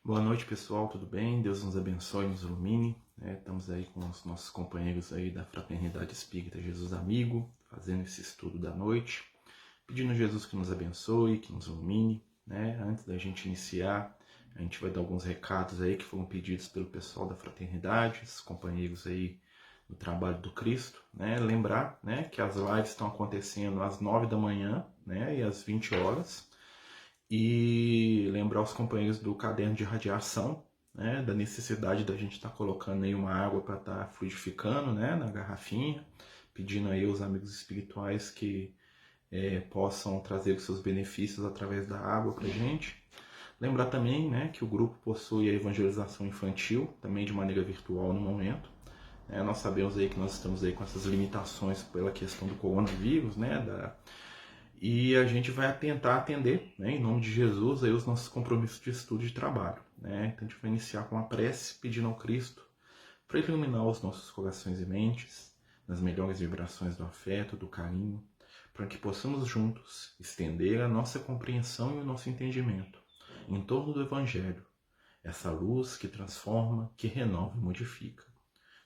Boa noite, pessoal, tudo bem? Deus nos abençoe e nos ilumine. Estamos aí com os nossos companheiros aí da Fraternidade Espírita Jesus Amigo, fazendo esse estudo da noite, pedindo a Jesus que nos abençoe, que nos ilumine. Antes da gente iniciar, a gente vai dar alguns recados aí que foram pedidos pelo pessoal da Fraternidade, os companheiros aí do Trabalho do Cristo. Lembrar que as lives estão acontecendo às 9 da manhã e às 20 horas. E lembrar os companheiros do caderno de radiação, da necessidade da gente estar colocando aí uma água para estar fluidificando, na garrafinha, pedindo aí aos amigos espirituais que possam trazer os seus benefícios através da água para a gente. Lembrar também que o grupo possui a evangelização infantil, também de maneira virtual no momento. Nós sabemos aí que nós estamos aí com essas limitações pela questão do coronavírus, e a gente vai tentar atender, em nome de Jesus, aí os nossos compromissos de estudo e de trabalho. Então a gente vai iniciar com uma prece pedindo ao Cristo para iluminar os nossos corações e mentes nas melhores vibrações do afeto, do carinho, para que possamos juntos estender a nossa compreensão e o nosso entendimento em torno do Evangelho, essa luz que transforma, que renova e modifica.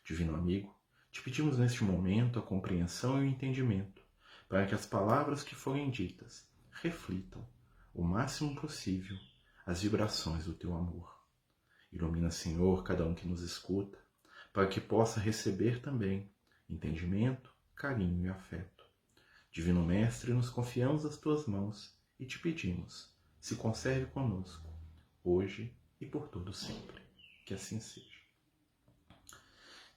Divino amigo, te pedimos neste momento a compreensão e o entendimento, para que as palavras que forem ditas reflitam o máximo possível as vibrações do teu amor. Ilumina, Senhor, cada um que nos escuta, para que possa receber também entendimento, carinho e afeto. Divino Mestre, nos confiamos as tuas mãos e te pedimos, se conserve conosco, hoje e por todo sempre. Que assim seja.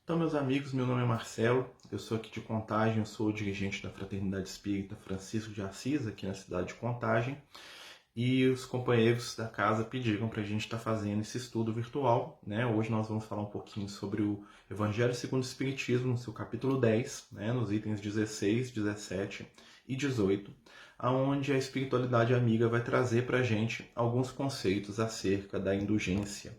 Então, meus amigos, meu nome é Marcelo, eu sou aqui de Contagem, eu sou o dirigente da Fraternidade Espírita Francisco de Assis, aqui na cidade de Contagem, e os companheiros da casa pediram para a gente estar fazendo esse estudo virtual. Hoje nós vamos falar um pouquinho sobre o Evangelho segundo o Espiritismo, no seu capítulo 10, nos itens 16, 17 e 18, onde a espiritualidade amiga vai trazer para a gente alguns conceitos acerca da indulgência.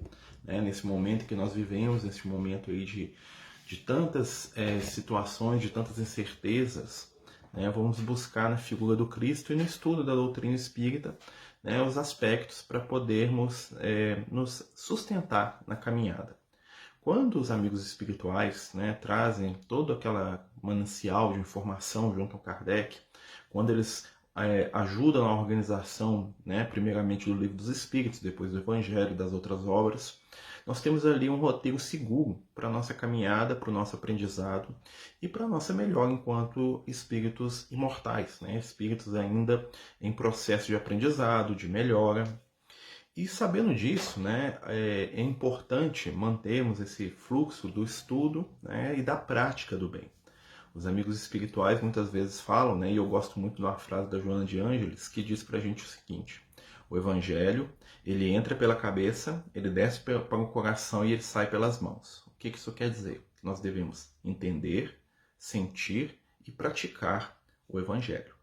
Nesse momento que nós vivemos, nesse momento aí de tantas situações, de tantas incertezas, vamos buscar na figura do Cristo e no estudo da doutrina espírita os aspectos para podermos nos sustentar na caminhada. Quando os amigos espirituais trazem todo aquele manancial de informação junto ao Kardec, quando eles ajudam na organização, primeiramente do Livro dos Espíritos, depois do Evangelho e das outras obras, nós temos ali um roteiro seguro para a nossa caminhada, para o nosso aprendizado e para a nossa melhora enquanto espíritos imortais, espíritos ainda em processo de aprendizado, de melhora. E sabendo disso, é importante mantermos esse fluxo do estudo e da prática do bem. Os amigos espirituais muitas vezes falam, e eu gosto muito de uma frase da Joana de Ângeles, que diz para a gente o seguinte: o Evangelho, ele entra pela cabeça, ele desce para o coração e ele sai pelas mãos. O que isso quer dizer? Nós devemos entender, sentir e praticar o Evangelho.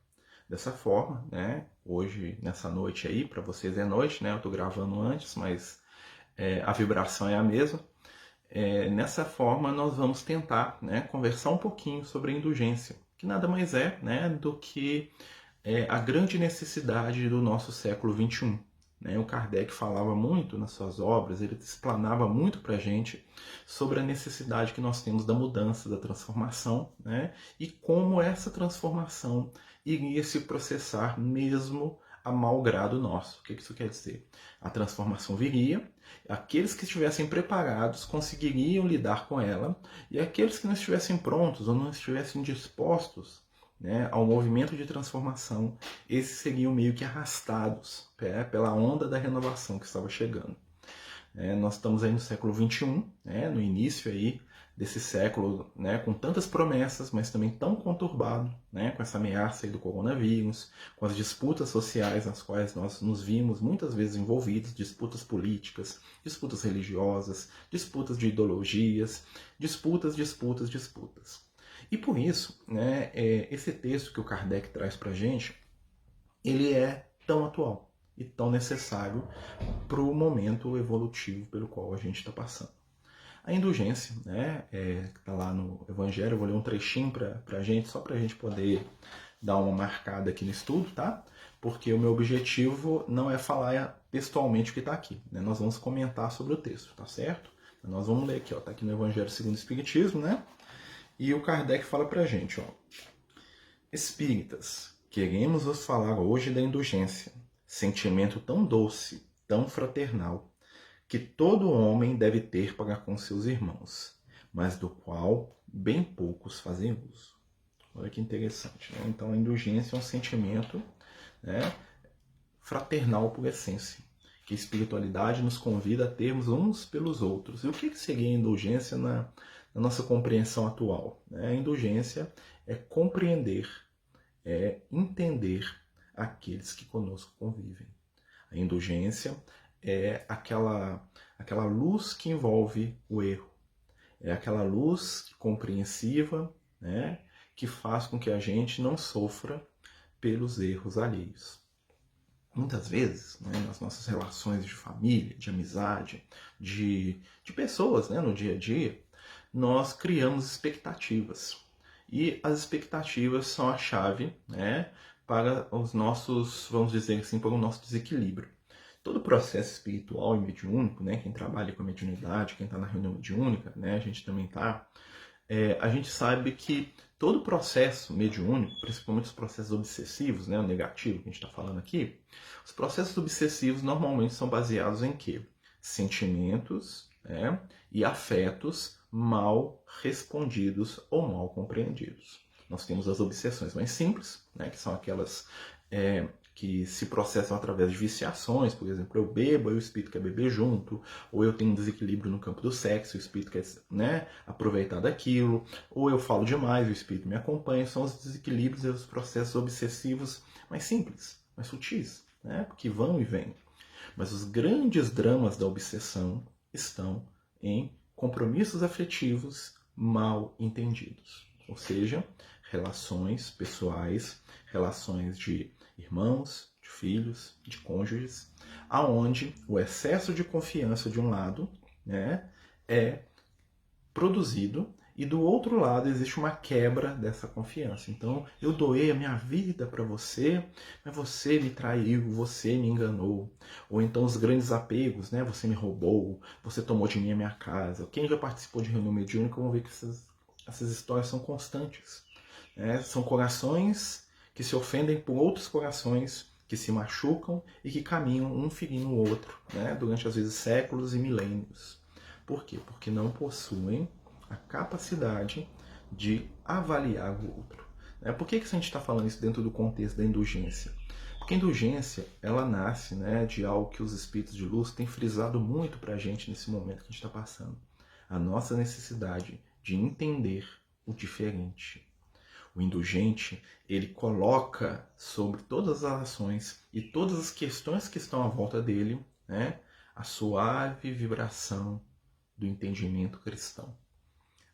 Dessa forma, hoje, nessa noite aí, para vocês é noite, eu estou gravando antes, mas a vibração é a mesma. Nessa forma, nós vamos tentar conversar um pouquinho sobre a indulgência, que nada mais é do que a grande necessidade do nosso século XXI. O Kardec falava muito nas suas obras, ele explanava muito para a gente sobre a necessidade que nós temos da mudança, da transformação, e como essa transformação iria se processar mesmo a mau grado nosso. O que isso quer dizer? A transformação viria, aqueles que estivessem preparados conseguiriam lidar com ela, e aqueles que não estivessem prontos ou não estivessem dispostos ao movimento de transformação, esses seriam meio que arrastados pela onda da renovação que estava chegando. Nós estamos aí no século XXI, no início aí desse século, com tantas promessas, mas também tão conturbado, com essa ameaça aí do coronavírus, com as disputas sociais nas quais nós nos vimos muitas vezes envolvidos, disputas políticas, disputas religiosas, disputas de ideologias, disputas. E por isso, esse texto que o Kardec traz para a gente, ele é tão atual e tão necessário para o momento evolutivo pelo qual a gente está passando. A indulgência, que está lá no Evangelho, eu vou ler um trechinho para a gente, só para a gente poder dar uma marcada aqui no estudo, tá? Porque o meu objetivo não é falar textualmente o que está aqui, né? Nós vamos comentar sobre o texto, tá certo? Nós vamos ler aqui, ó, tá aqui no Evangelho segundo o Espiritismo, né? E o Kardec fala pra gente, ó: Espíritas, queremos vos falar hoje da indulgência, sentimento tão doce, tão fraternal, que todo homem deve ter para com seus irmãos, mas do qual bem poucos fazem uso. Olha que interessante, né? Então a indulgência é um sentimento, né, fraternal por essência, que a espiritualidade nos convida a termos uns pelos outros. E o que seria a indulgência na nossa compreensão atual? A indulgência é compreender, é entender aqueles que conosco convivem. A indulgência é aquela luz que envolve o erro. É aquela luz compreensiva, né, que faz com que a gente não sofra pelos erros alheios. Muitas vezes, né, nas nossas relações de família, de amizade, de pessoas, né, no dia a dia, nós criamos expectativas. E as expectativas são a chave, né, para os nossos, vamos dizer assim, para o nosso desequilíbrio. Todo processo espiritual e mediúnico, né, quem trabalha com a mediunidade, quem está na reunião mediúnica, né, a gente também está, a gente sabe que todo processo mediúnico, principalmente os processos obsessivos, né, o negativo que a gente está falando aqui, os processos obsessivos normalmente são baseados em quê? Sentimentos, né, e afetos mal respondidos ou mal compreendidos. Nós temos as obsessões mais simples, né, que são aquelas que se processam através de viciações. Por exemplo, eu bebo, aí o espírito quer beber junto, ou eu tenho um desequilíbrio no campo do sexo, o espírito quer, né, aproveitar daquilo, ou eu falo demais, o espírito me acompanha. São os desequilíbrios e os processos obsessivos mais simples, mais sutis, né, que vão e vêm. Mas os grandes dramas da obsessão estão em compromissos afetivos mal entendidos, ou seja, relações pessoais, relações de irmãos, de filhos, de cônjuges, aonde o excesso de confiança de um lado, né, é produzido e do outro lado existe uma quebra dessa confiança. Então, eu doei a minha vida para você, mas você me traiu, você me enganou. Ou então os grandes apegos, né? Você me roubou, você tomou de mim a minha casa. Quem já participou de reunião mediúnica, vão ver que essas histórias são constantes. Né? São corações que se ofendem por outros corações, que se machucam e que caminham um ferindo o outro, né? Durante às vezes séculos e milênios. Por quê? Porque não possuem a capacidade de avaliar o outro. Por que a gente está falando isso dentro do contexto da indulgência? Porque a indulgência, ela nasce, né, de algo que os espíritos de luz têm frisado muito para a gente nesse momento que a gente está passando. A nossa necessidade de entender o diferente. O indulgente, ele coloca sobre todas as ações e todas as questões que estão à volta dele, né, a suave vibração do entendimento cristão.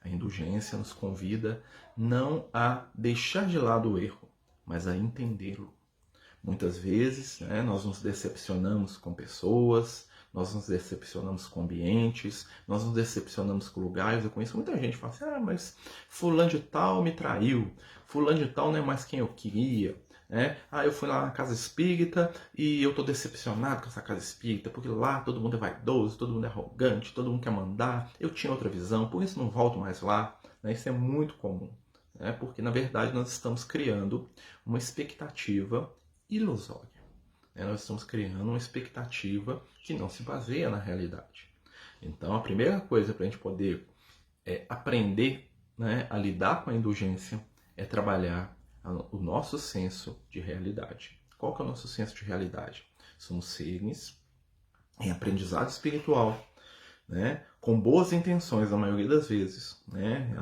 A indulgência nos convida não a deixar de lado o erro, mas a entendê-lo. Muitas vezes, né, nós nos decepcionamos com pessoas, nós nos decepcionamos com ambientes, nós nos decepcionamos com lugares. Eu conheço muita gente que fala assim: mas fulano de tal me traiu, fulano de tal não é mais quem eu queria. Eu fui lá na casa espírita e eu estou decepcionado com essa casa espírita, porque lá todo mundo é vaidoso, todo mundo é arrogante, todo mundo quer mandar, eu tinha outra visão, por isso não volto mais lá. Isso é muito comum, porque na verdade nós estamos criando uma expectativa ilusória. Nós estamos criando uma expectativa que não se baseia na realidade. Então a primeira coisa para a gente poder aprender, né, a lidar com a indulgência é trabalhar o nosso senso de realidade. Qual que é o nosso senso de realidade? Somos seres em aprendizado espiritual, né, com boas intenções a maioria das vezes. Né,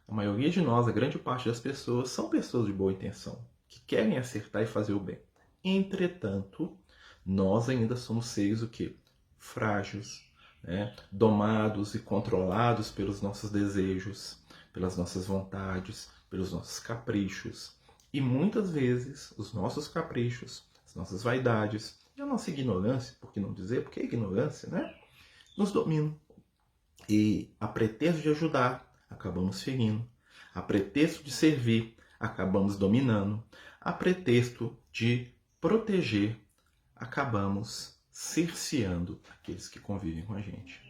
a maioria de nós, a grande parte das pessoas, são pessoas de boa intenção, que querem acertar e fazer o bem. Entretanto, nós ainda somos seres o quê? Frágeis, né, domados e controlados pelos nossos desejos, pelas nossas vontades, pelos nossos caprichos. E muitas vezes os nossos caprichos, as nossas vaidades e a nossa ignorância, por que não dizer, porque é ignorância, né, nos dominam. E a pretexto de ajudar, acabamos ferindo. A pretexto de servir, acabamos dominando. A pretexto de proteger, acabamos cerceando aqueles que convivem com a gente.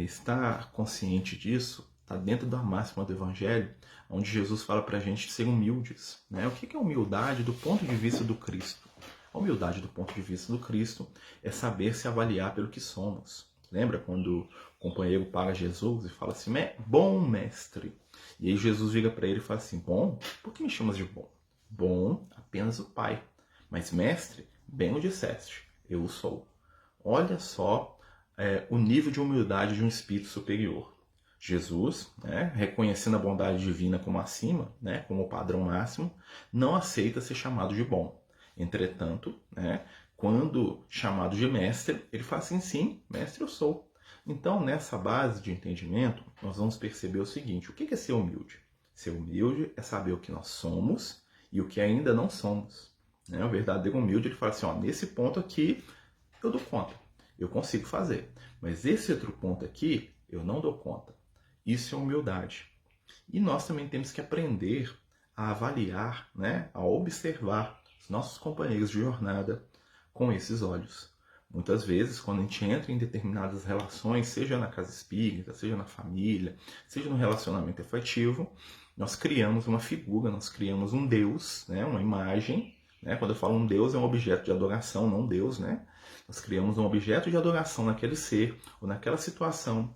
Estar consciente disso está dentro da máxima do Evangelho, onde Jesus fala para a gente ser humildes. Né? O que é humildade do ponto de vista do Cristo? A humildade do ponto de vista do Cristo é saber se avaliar pelo que somos. Lembra quando o companheiro paga Jesus e fala assim, bom mestre. E aí Jesus vira para ele e fala assim, bom? Por que me chamas de bom? Bom, apenas o Pai. Mas mestre, bem o disseste, eu o sou. Olha só o nível de humildade de um espírito superior. Jesus, reconhecendo a bondade divina como acima, como o padrão máximo, não aceita ser chamado de bom. Entretanto, quando chamado de mestre, ele fala assim, sim, mestre eu sou. Então, nessa base de entendimento, nós vamos perceber o seguinte, o que é ser humilde? Ser humilde é saber o que nós somos e o que ainda não somos. O verdadeiro humilde, ele fala assim, nesse ponto aqui eu dou conta, eu consigo fazer. Mas esse outro ponto aqui, eu não dou conta. Isso é humildade. E nós também temos que aprender a avaliar, a observar os nossos companheiros de jornada com esses olhos. Muitas vezes, quando a gente entra em determinadas relações, seja na casa espírita, seja na família, seja no relacionamento afetivo, nós criamos uma figura, nós criamos um Deus, uma imagem. Quando eu falo um Deus, é um objeto de adoração, não Deus. Nós criamos um objeto de adoração naquele ser ou naquela situação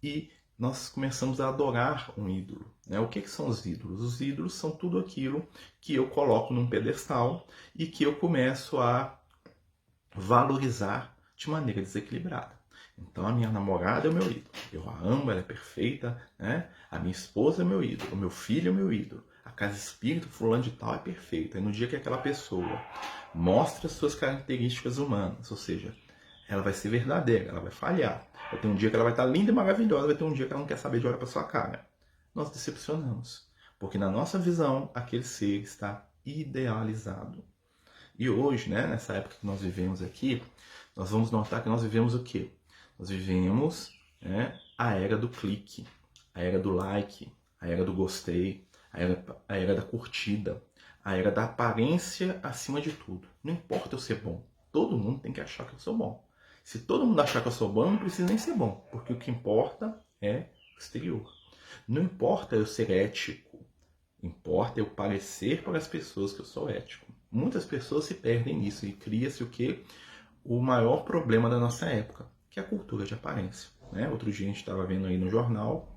e nós começamos a adorar um ídolo. O que são os ídolos? Os ídolos são tudo aquilo que eu coloco num pedestal e que eu começo a valorizar de maneira desequilibrada. Então a minha namorada é o meu ídolo. Eu a amo, ela é perfeita. A minha esposa é meu ídolo. O meu filho é meu ídolo. A casa espírita, fulano de tal, é perfeita. E no dia que aquela pessoa mostra suas características humanas, ou seja, ela vai ser verdadeira, ela vai falhar. Vai ter um dia que ela vai estar linda e maravilhosa, vai ter um dia que ela não quer saber de olhar para sua cara. Nós decepcionamos, porque na nossa visão, aquele ser está idealizado. E hoje, nessa época que nós vivemos aqui, nós vamos notar que nós vivemos o quê? Nós vivemos a era do clique, a era do like, a era do gostei, a era da curtida, a era da aparência acima de tudo. Não importa eu ser bom, todo mundo tem que achar que eu sou bom. Se todo mundo achar que eu sou bom, eu não preciso nem ser bom, porque o que importa é o exterior. Não importa eu ser ético, importa eu parecer para as pessoas que eu sou ético. Muitas pessoas se perdem nisso e cria-se o quê? O maior problema da nossa época, que é a cultura de aparência. Outro dia a gente estava vendo aí no jornal,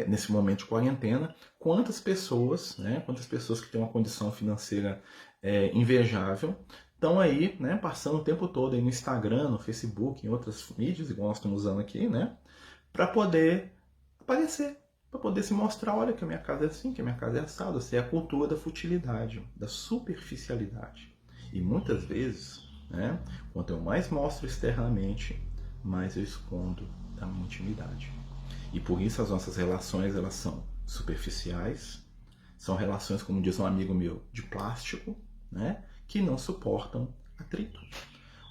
nesse momento de quarentena, quantas pessoas que têm uma condição financeira invejável, estão aí, passando o tempo todo aí no Instagram, no Facebook, em outras mídias, igual nós estamos usando aqui, para poder aparecer, para poder se mostrar, olha que a minha casa é assim, que a minha casa é assada. Assim, é a cultura da futilidade, da superficialidade. E muitas vezes, quanto eu mais mostro externamente, mais eu escondo a minha intimidade. E por isso as nossas relações, elas são superficiais, são relações, como diz um amigo meu, de plástico, que não suportam atrito.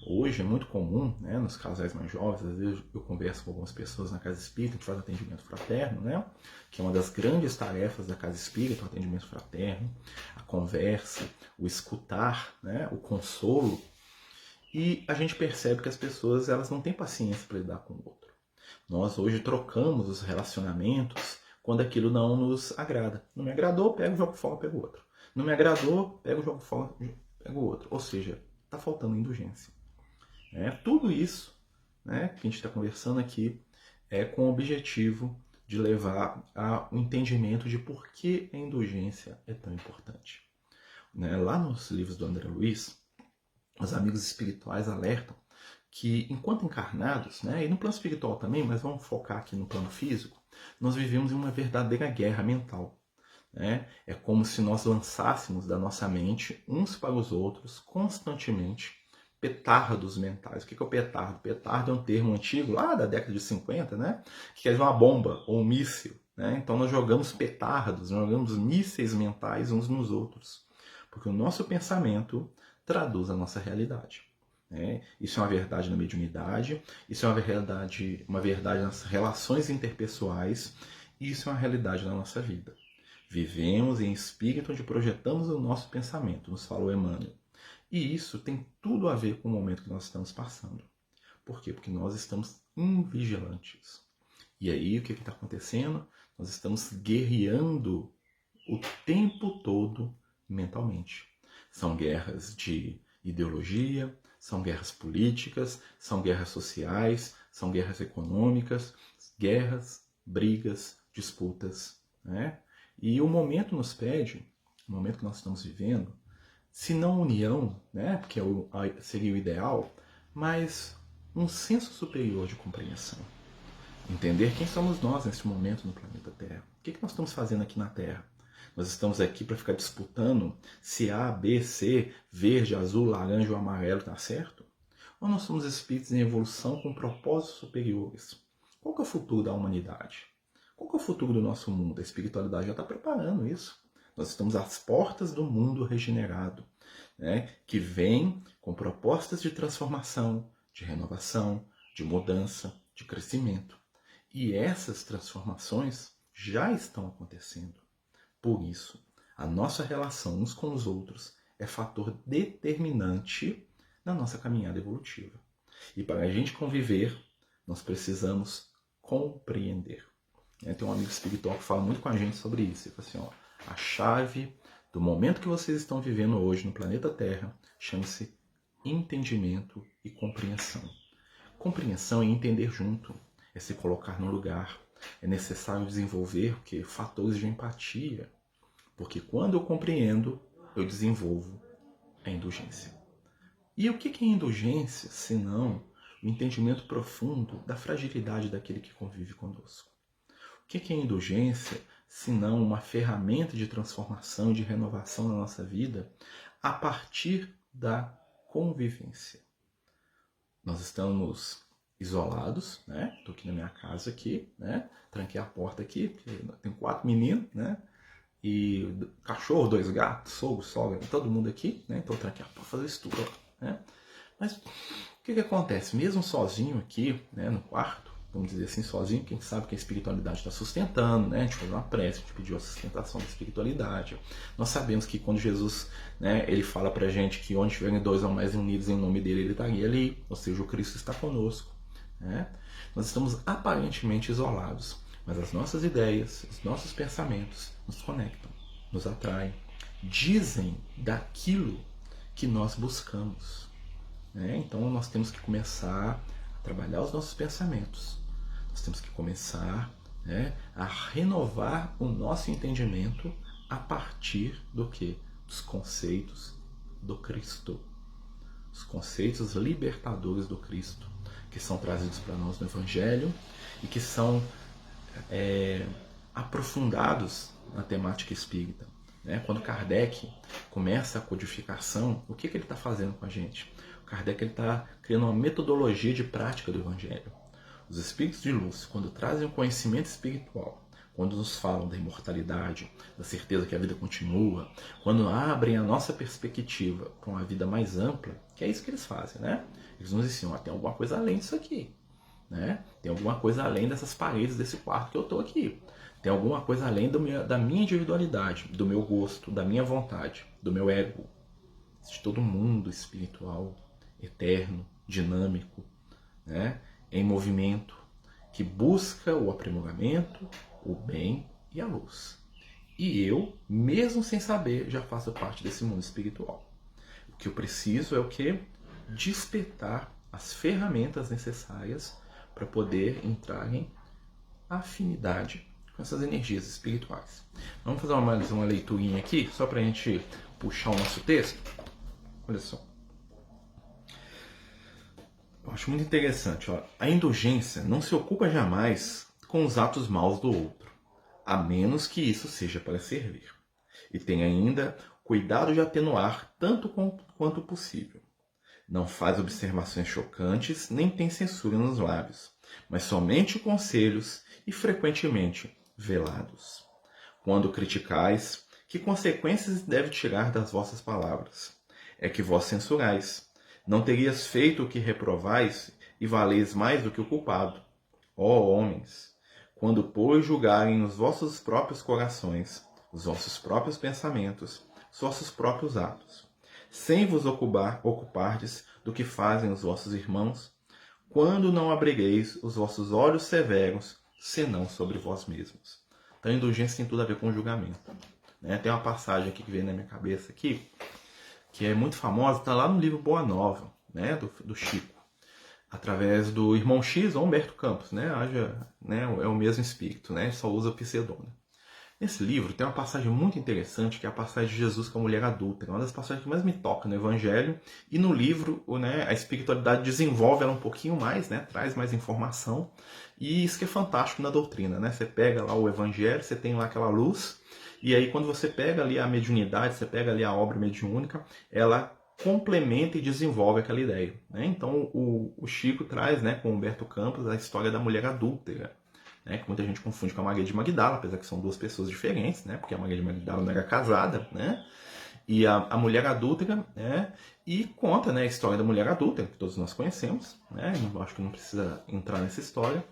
Hoje é muito comum, nos casais mais jovens, às vezes eu converso com algumas pessoas na casa espírita, a gente faz atendimento fraterno, que é uma das grandes tarefas da casa espírita, o atendimento fraterno, a conversa, o escutar, o consolo. E a gente percebe que as pessoas elas não têm paciência para lidar com o outro. Nós hoje trocamos os relacionamentos quando aquilo não nos agrada. Não me agradou, pego o jogo fora, pego o outro. Não me agradou, pego o jogo fora, pego o outro. Ou seja, está faltando indulgência. Tudo isso que a gente está conversando aqui é com o objetivo de levar ao entendimento de por que a indulgência é tão importante. Lá nos livros do André Luiz, os amigos espirituais alertam que, enquanto encarnados, e no plano espiritual também, mas vamos focar aqui no plano físico, nós vivemos em uma verdadeira guerra mental. É como se nós lançássemos da nossa mente, uns para os outros, constantemente, petardos mentais. O que é o petardo? Petardo é um termo antigo, lá da década de 50, que quer dizer uma bomba ou um míssil. Então nós jogamos petardos, nós jogamos mísseis mentais uns nos outros. Porque o nosso pensamento traduz a nossa realidade. Isso é uma verdade na mediunidade, isso é uma verdade nas relações interpessoais, e isso é uma realidade na nossa vida. Vivemos em espírito onde projetamos o nosso pensamento, nos falou Emmanuel. E isso tem tudo a ver com o momento que nós estamos passando. Por quê? Porque nós estamos invigilantes. E aí, o que está acontecendo? Nós estamos guerreando o tempo todo mentalmente. São guerras de ideologia, são guerras políticas, são guerras sociais, são guerras econômicas, guerras, brigas, disputas, né? E o momento nos pede, o momento que nós estamos vivendo, se não união, né, que seria o ideal, mas um senso superior de compreensão. Entender quem somos nós neste momento no planeta Terra. O que nós estamos fazendo aqui na Terra? Nós estamos aqui para ficar disputando se A, B, C, verde, azul, laranja ou amarelo está certo? Ou nós somos espíritos em evolução com propósitos superiores? Qual que é o futuro da humanidade? Qual que é o futuro do nosso mundo? A espiritualidade já está preparando isso. Nós estamos às portas do mundo regenerado, né? Que vem com propostas de transformação, de renovação, de mudança, de crescimento. E essas transformações já estão acontecendo. Por isso, a nossa relação uns com os outros é fator determinante na nossa caminhada evolutiva. E para a gente conviver, nós precisamos compreender. Tem um amigo espiritual que fala muito com a gente sobre isso. Ele fala assim, ó, a chave do momento que vocês estão vivendo hoje no planeta Terra chama-se entendimento e compreensão. Compreensão é entender junto, é se colocar no lugar. É necessário desenvolver fatores de empatia, porque quando eu compreendo, eu desenvolvo a indulgência. E o que é indulgência, senão o entendimento profundo da fragilidade daquele que convive conosco? O que é indulgência, senão uma ferramenta de transformação, de renovação na nossa vida a partir da convivência? Nós estamos isolados, né? Estou aqui na minha casa aqui, né? Tranquei a porta aqui, porque tenho 4 meninos, né? E cachorro, 2 gatos, sogro, sogra, todo mundo aqui, né? Então tranquei a porta, fazer isso tudo, né? Mas o que acontece? Mesmo sozinho aqui, né, no quarto, vamos dizer assim, sozinho, quem sabe que a espiritualidade está sustentando, né? A gente faz uma prece, a gente pediu a sustentação da espiritualidade. Nós sabemos que quando Jesus, né, ele fala pra gente que onde tiverem 2 ou mais unidos em nome dele, ele estaria ali, ou seja, o Cristo está conosco. Né? Nós estamos aparentemente isolados, mas as nossas ideias, os nossos pensamentos nos conectam, nos atraem, dizem daquilo que nós buscamos. Né? Então nós temos que começar a trabalhar os nossos pensamentos, nós temos que começar, né, a renovar o nosso entendimento a partir do quê? Dos conceitos do Cristo, os conceitos libertadores do Cristo, que são trazidos para nós no Evangelho e que são aprofundados na temática espírita. Né? Quando Kardec começa a codificação, o que ele está fazendo com a gente? O Kardec está criando uma metodologia de prática do Evangelho. Os espíritos de luz, quando trazem o conhecimento espiritual, quando nos falam da imortalidade, da certeza que a vida continua, quando abrem a nossa perspectiva para uma vida mais ampla, que é isso que eles fazem, né? Eles nos ensinam, tem alguma coisa além disso aqui, né? Tem alguma coisa além dessas paredes desse quarto que eu estou aqui. Tem alguma coisa além da minha individualidade, do meu gosto, da minha vontade, do meu ego. De todo mundo espiritual, eterno, dinâmico, né? Em movimento, que busca o aprimoramento, o bem e a luz. E eu, mesmo sem saber, já faço parte desse mundo espiritual. O que eu preciso é o quê? Despertar as ferramentas necessárias para poder entrar em afinidade com essas energias espirituais. Vamos fazer mais uma leiturinha aqui, só para a gente puxar o nosso texto. Olha só. Eu acho muito interessante. Ó. A indulgência não se ocupa jamais com os atos maus do outro, a menos que isso seja para servir. E tem ainda cuidado de atenuar tanto quanto possível. Não faz observações chocantes, nem tem censura nos lábios, mas somente conselhos e frequentemente velados. Quando criticais, que consequências deve tirar das vossas palavras? É que vós censurais. Não terias feito o que reprovais e valeis mais do que o culpado. Ó homens, quando, pois, julgarem nos vossos próprios corações, os vossos próprios pensamentos, os vossos próprios atos, sem vos ocupardes do que fazem os vossos irmãos, quando não abrigueis os vossos olhos severos, senão sobre vós mesmos. Então, a indulgência tem tudo a ver com o julgamento. Né? Tem uma passagem aqui que veio na minha cabeça aqui, que é muito famosa, está lá no livro Boa Nova, né? do Chico, através do irmão X ou Humberto Campos, né? É o mesmo espírito, né? Só usa o pseudônimo. Nesse livro tem uma passagem muito interessante, que é a passagem de Jesus com a mulher adúltera, uma das passagens que mais me toca no Evangelho, e no livro, né, a espiritualidade desenvolve ela um pouquinho mais, né, traz mais informação, e isso que é fantástico na doutrina, né? Você pega lá o Evangelho, você tem lá aquela luz, e aí quando você pega ali a mediunidade, você pega ali a obra mediúnica, ela complementa e desenvolve aquela ideia. Né? Então o Chico traz, né, com o Humberto Campos, a história da mulher adúltera, né, que muita gente confunde com a Maria de Magdala, apesar que são duas pessoas diferentes, né, porque a Maria de Magdala não era casada, né, e a mulher adúltera, né, e conta, né, a história da mulher adúltera, que todos nós conhecemos, né, acho que não precisa entrar nessa história,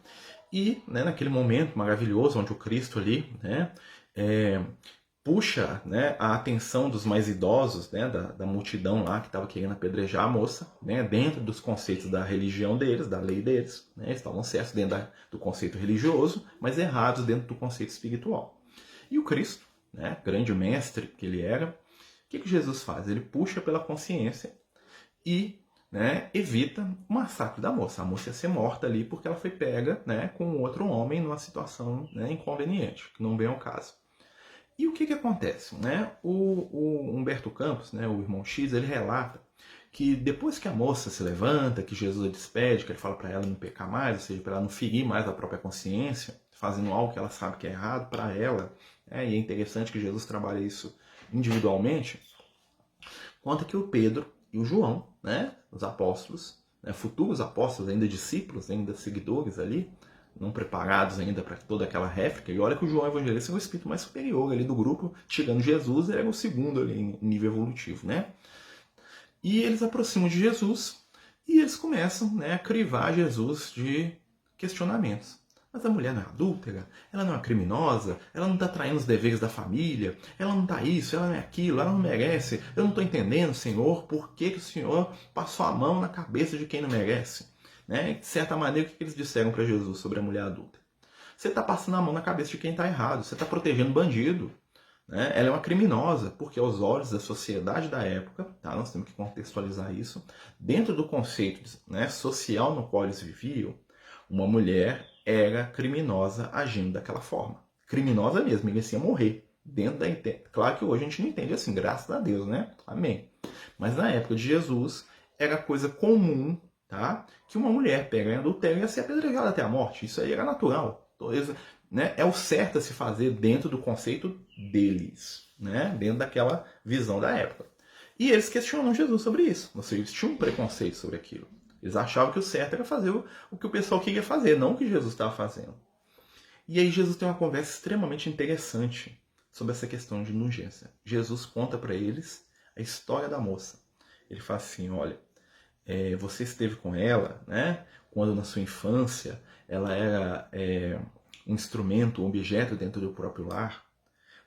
e, né, naquele momento maravilhoso onde o Cristo ali, né, puxa, né, a atenção dos mais idosos, né, da multidão lá que estava querendo apedrejar a moça, né, dentro dos conceitos da religião deles, da lei deles. Né, eles estavam certos dentro do conceito religioso, mas errados dentro do conceito espiritual. E o Cristo, né, grande mestre que ele era, o que Jesus faz? Ele puxa pela consciência e, né, evita o massacre da moça. A moça ia ser morta ali porque ela foi pega, né, com outro homem numa situação, né, inconveniente, que não vem ao caso. E o que acontece? Né? O Humberto Campos, né, o irmão X, ele relata que depois que a moça se levanta, que Jesus a despede, que ele fala para ela não pecar mais, ou seja, para ela não ferir mais a própria consciência, fazendo algo que ela sabe que é errado para ela, né? E é interessante que Jesus trabalha isso individualmente, conta que o Pedro e o João, né, os apóstolos, né, futuros apóstolos, ainda discípulos, ainda seguidores ali, não preparados ainda para toda aquela réplica. E olha que o João Evangelista é o espírito mais superior ali do grupo, chegando Jesus, ele era o segundo ali em nível evolutivo, né? E eles aproximam de Jesus e eles começam, né, a crivar Jesus de questionamentos. Mas a mulher não é adúltera, ela não é criminosa, ela não está traindo os deveres da família, ela não está isso, ela não é aquilo, ela não merece. Eu não estou entendendo, Senhor, por que o Senhor passou a mão na cabeça de quem não merece. Né? De certa maneira, o que eles disseram para Jesus sobre a mulher adulta? Você está passando a mão na cabeça de quem está errado, você está protegendo bandido. Né? Ela é uma criminosa, porque aos olhos da sociedade da época, tá? Nós temos que contextualizar isso, dentro do conceito, né, social no qual eles viviam, uma mulher era criminosa agindo daquela forma. Criminosa mesmo, merecia morrer. Dentro da Claro que hoje a gente não entende assim, graças a Deus, né? Amém. Mas na época de Jesus, era coisa comum, tá? Que uma mulher pega em adultério e ia ser apedrejada até a morte. Isso aí era natural. Né? É o certo a se fazer dentro do conceito deles, né? Dentro daquela visão da época. E eles questionam Jesus sobre isso. Ou seja, eles tinham um preconceito sobre aquilo. Eles achavam que o certo era fazer o que o pessoal queria fazer, não o que Jesus estava fazendo. E aí Jesus tem uma conversa extremamente interessante sobre essa questão de indulgência. Jesus conta para eles a história da moça. Ele fala assim, olha, você esteve com ela, né, quando na sua infância ela era um instrumento, um objeto dentro do próprio lar.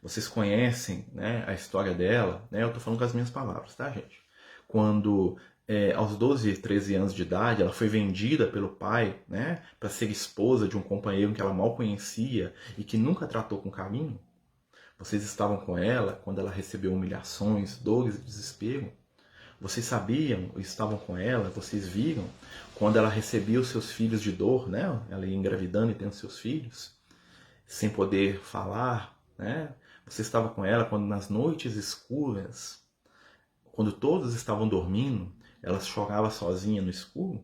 Vocês conhecem, né, a história dela, né? Eu estou falando com as minhas palavras, tá, gente? Quando aos 12, 13 anos de idade, ela foi vendida pelo pai, né, para ser esposa de um companheiro que ela mal conhecia e que nunca tratou com carinho. Vocês estavam com ela quando ela recebeu humilhações, dores e desespero. Vocês sabiam, estavam com ela, vocês viram quando ela recebia os seus filhos de dor, né? Ela ia engravidando e tendo seus filhos, sem poder falar, né? Você estava com ela quando nas noites escuras, quando todos estavam dormindo, ela chorava sozinha no escuro.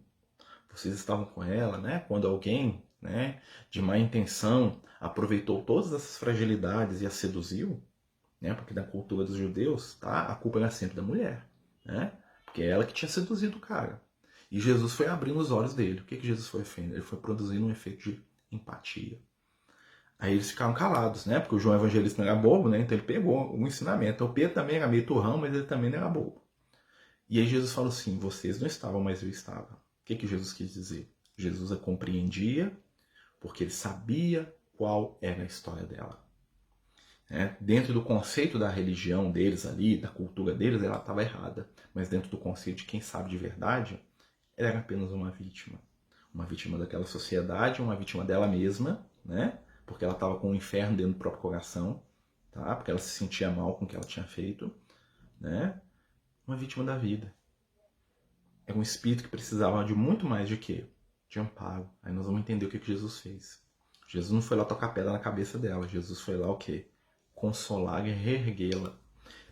Vocês estavam com ela, né? Quando alguém, né, de má intenção aproveitou todas essas fragilidades e a seduziu, né? Porque na cultura dos judeus, tá? A culpa era sempre da mulher, né? Porque é ela que tinha seduzido o cara. E Jesus foi abrindo os olhos dele. O que Jesus foi fazendo? Ele foi produzindo um efeito de empatia. Aí eles ficaram calados, né? Porque o João Evangelista não era bobo, né? Então ele pegou o ensinamento. Então o Pedro também era meio turrão, mas ele também não era bobo. E aí Jesus falou assim, vocês não estavam, mas eu estava. O que Jesus quis dizer? Jesus a compreendia porque ele sabia qual era a história dela. né? Dentro do conceito da religião deles ali, da cultura deles, ela estava errada. Mas dentro do conceito de quem sabe de verdade, ela era apenas uma vítima. Uma vítima daquela sociedade, uma vítima dela mesma, né? Porque ela estava com o inferno dentro do próprio coração, tá? Porque ela se sentia mal com o que ela tinha feito, né? Uma vítima da vida. É um espírito que precisava de muito mais de quê? De amparo. Aí nós vamos entender o que Jesus fez. Jesus não foi lá tocar pedra na cabeça dela. Jesus foi lá o quê? Consolar e reerguê-la.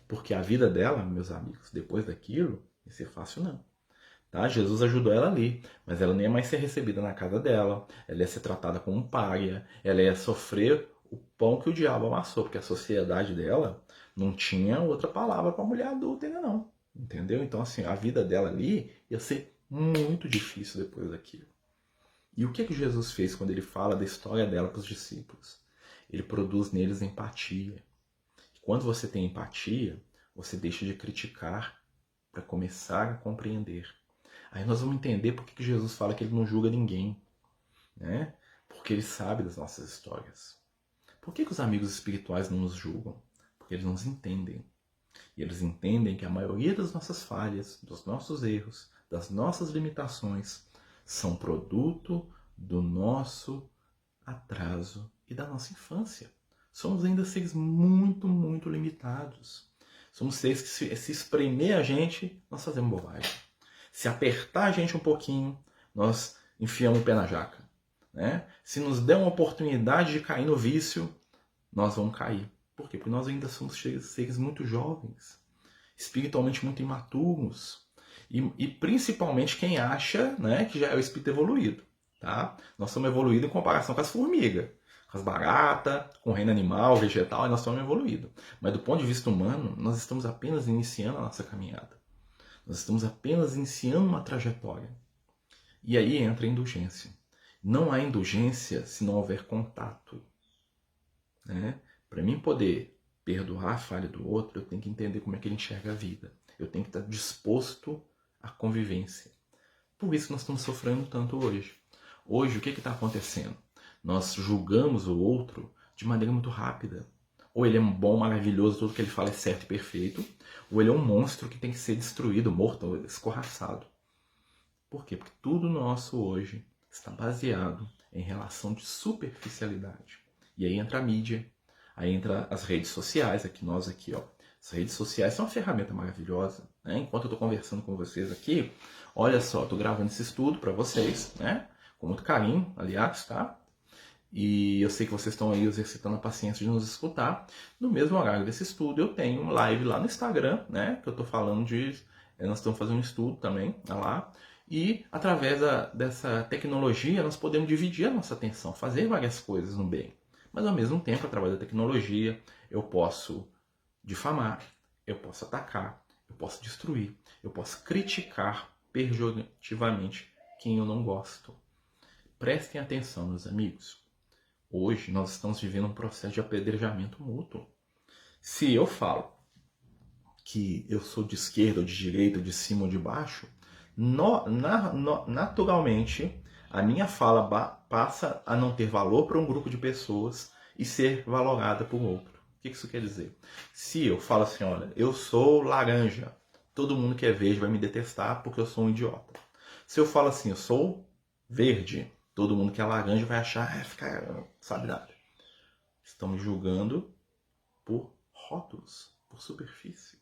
Porque a vida dela, meus amigos, depois daquilo, ia ser fácil não. Tá? Jesus ajudou ela ali, mas ela nem ia mais ser recebida na casa dela, ela ia ser tratada como um pária, ela ia sofrer o pão que o diabo amassou, porque a sociedade dela não tinha outra palavra para mulher adulta ainda não, entendeu? Então assim, a vida dela ali ia ser muito difícil depois daquilo. E o que Jesus fez quando ele fala da história dela para os discípulos? Ele produz neles empatia. E quando você tem empatia, você deixa de criticar para começar a compreender. Aí nós vamos entender por que Jesus fala que ele não julga ninguém, né? Porque ele sabe das nossas histórias. Por que os amigos espirituais não nos julgam? Porque eles nos entendem. E eles entendem que a maioria das nossas falhas, dos nossos erros, das nossas limitações, são produto do nosso atraso e da nossa infância. Somos ainda seres muito, muito limitados. Somos seres que se espremer a gente, nós fazemos bobagem. Se apertar a gente um pouquinho, nós enfiamos o pé na jaca. Né? Se nos der uma oportunidade de cair no vício, nós vamos cair. Por quê? Porque nós ainda somos seres muito jovens, espiritualmente muito imaturos. E principalmente quem acha, né, que já é o espírito evoluído. Tá? Nós somos evoluídos em comparação com as formigas, com as baratas, com o reino animal, vegetal, e nós somos evoluídos. Mas do ponto de vista humano, nós estamos apenas iniciando a nossa caminhada. Nós estamos apenas iniciando uma trajetória. E aí entra a indulgência. Não há indulgência se não houver contato. Né? Para mim poder perdoar a falha do outro, eu tenho que entender como é que ele enxerga a vida. Eu tenho que estar disposto à convivência. Por isso que nós estamos sofrendo tanto hoje. Hoje, o que está acontecendo? Nós julgamos o outro de maneira muito rápida. Ou ele é um bom, maravilhoso, tudo que ele fala é certo e perfeito, ou ele é um monstro que tem que ser destruído, morto, escorraçado. Por quê? Porque tudo nosso hoje está baseado em relação de superficialidade. E aí entra a mídia, aí entra as redes sociais, nós aqui, ó. As redes sociais são uma ferramenta maravilhosa, né? Enquanto eu estou conversando com vocês aqui, olha só, estou gravando esse estudo para vocês, né? Com muito carinho, aliás, tá? E eu sei que vocês estão aí exercitando a paciência de nos escutar. No mesmo horário desse estudo, eu tenho um live lá no Instagram, né? Que eu estou falando de... Nós estamos fazendo um estudo também, tá lá. E através dessa tecnologia, nós podemos dividir a nossa atenção, fazer várias coisas no bem. Mas ao mesmo tempo, através da tecnologia, eu posso difamar, eu posso atacar, eu posso destruir, eu posso criticar pejorativamente quem eu não gosto. Prestem atenção, meus amigos. Hoje nós estamos vivendo um processo de apedrejamento mútuo. Se eu falo que eu sou de esquerda ou de direita, de cima ou de baixo, naturalmente a minha fala passa a não ter valor para um grupo de pessoas e ser valorada por outro. O que isso quer dizer? Se eu falo assim, olha, eu sou laranja, todo mundo que é verde vai me detestar porque eu sou um idiota. Se eu falo assim, eu sou verde, todo mundo que é laranja vai achar, sabe nada. Estão me julgando por rótulos, por superfície.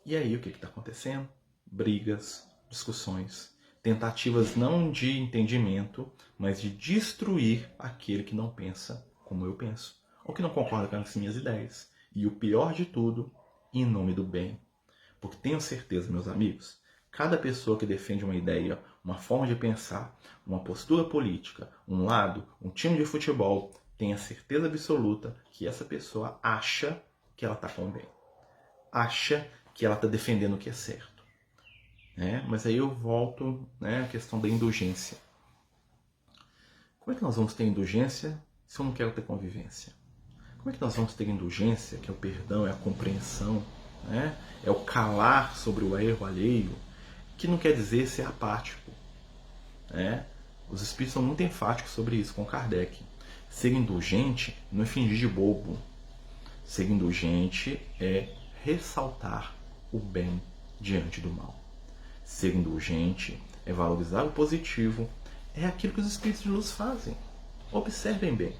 E aí o que está acontecendo? Brigas, discussões, tentativas não de entendimento, mas de destruir aquele que não pensa como eu penso, ou que não concorda com as minhas ideias. E o pior de tudo, em nome do bem. Porque tenho certeza, meus amigos, cada pessoa que defende uma ideia, uma forma de pensar, uma postura política, um lado, um time de futebol, tenha certeza absoluta que essa pessoa acha que ela está com o bem. Acha que ela está defendendo o que é certo. Mas aí eu volto, à questão da indulgência. Como é que nós vamos ter indulgência se eu não quero ter convivência? Como é que nós vamos ter indulgência, que é o perdão, é a compreensão, é o calar sobre o erro alheio, que não quer dizer ser apático. Os espíritos são muito enfáticos sobre isso, com Kardec. Ser indulgente não é fingir de bobo. Ser indulgente é ressaltar o bem diante do mal. Ser indulgente é valorizar o positivo, é aquilo que os espíritos de luz fazem. Observem bem.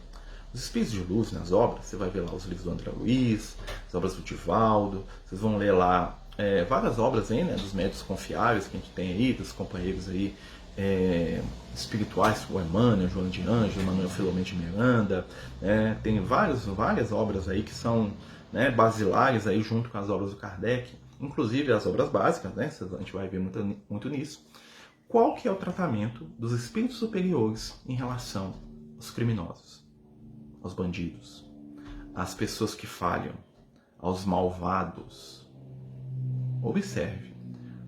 Os espíritos de luz nas obras, você vai ver lá os livros do André Luiz, as obras do Divaldo, vocês vão ler lá várias obras aí, né, dos médiuns confiáveis que a gente tem aí, dos companheiros aí espirituais, o Emmanuel, João de Ângelo, Manuel Filomeno de Miranda, tem várias obras aí que são basilares aí junto com as obras do Kardec, inclusive as obras básicas, né, a gente vai ver muito nisso. Qual que é o tratamento dos espíritos superiores em relação aos criminosos, aos bandidos, às pessoas que falham, aos malvados? Observe,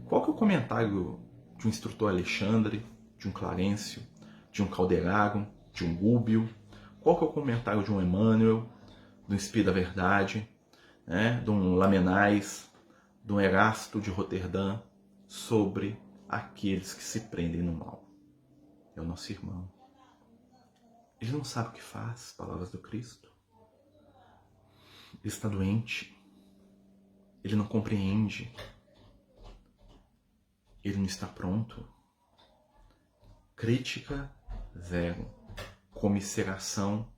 qual que é o comentário de um instrutor Alexandre, de um Clarencio, de um Calderaro, de um Gúbio? Qual que é o comentário de um Emmanuel, do Espírito da Verdade, de um Lamennais, de um Erasto de Roterdã, sobre aqueles que se prendem no mal? É o nosso irmão. Ele não sabe o que faz, palavras do Cristo. Ele está doente. Ele não compreende. Ele não está pronto. Crítica zero. Comiseração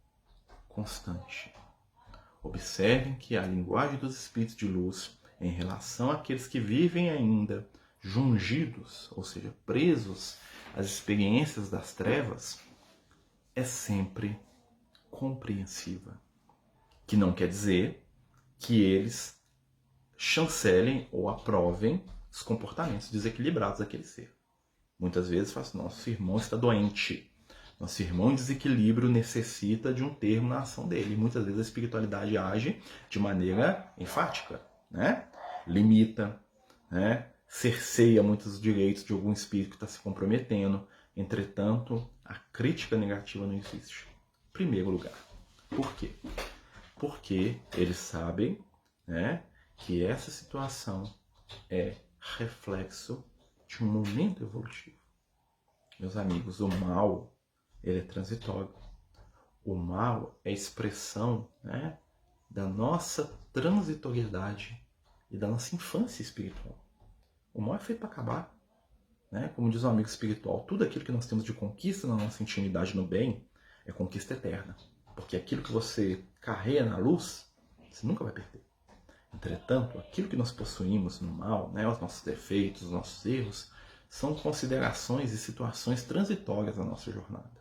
constante. Observem que a linguagem dos espíritos de luz em relação àqueles que vivem ainda jungidos, ou seja, presos às experiências das trevas, é sempre compreensiva. Que não quer dizer que eles chancelem ou aprovem os comportamentos desequilibrados daquele ser. Muitas vezes fala assim, nosso irmão está doente, nosso irmão em desequilíbrio necessita de um termo na ação dele. E muitas vezes a espiritualidade age de maneira enfática, limita, cerceia muitos direitos de algum espírito que está se comprometendo. Entretanto, a crítica negativa não existe. Em primeiro lugar. Por quê? Porque eles sabem que essa situação é reflexo de um momento evolutivo. Meus amigos, o mal, ele é transitório. O mal é expressão da nossa transitoriedade e da nossa infância espiritual. O mal é feito para acabar. Como diz um amigo espiritual, tudo aquilo que nós temos de conquista na nossa intimidade no bem é conquista eterna. Porque aquilo que você carrega na luz, você nunca vai perder. Entretanto, aquilo que nós possuímos no mal, os nossos defeitos, os nossos erros, são considerações e situações transitórias da nossa jornada.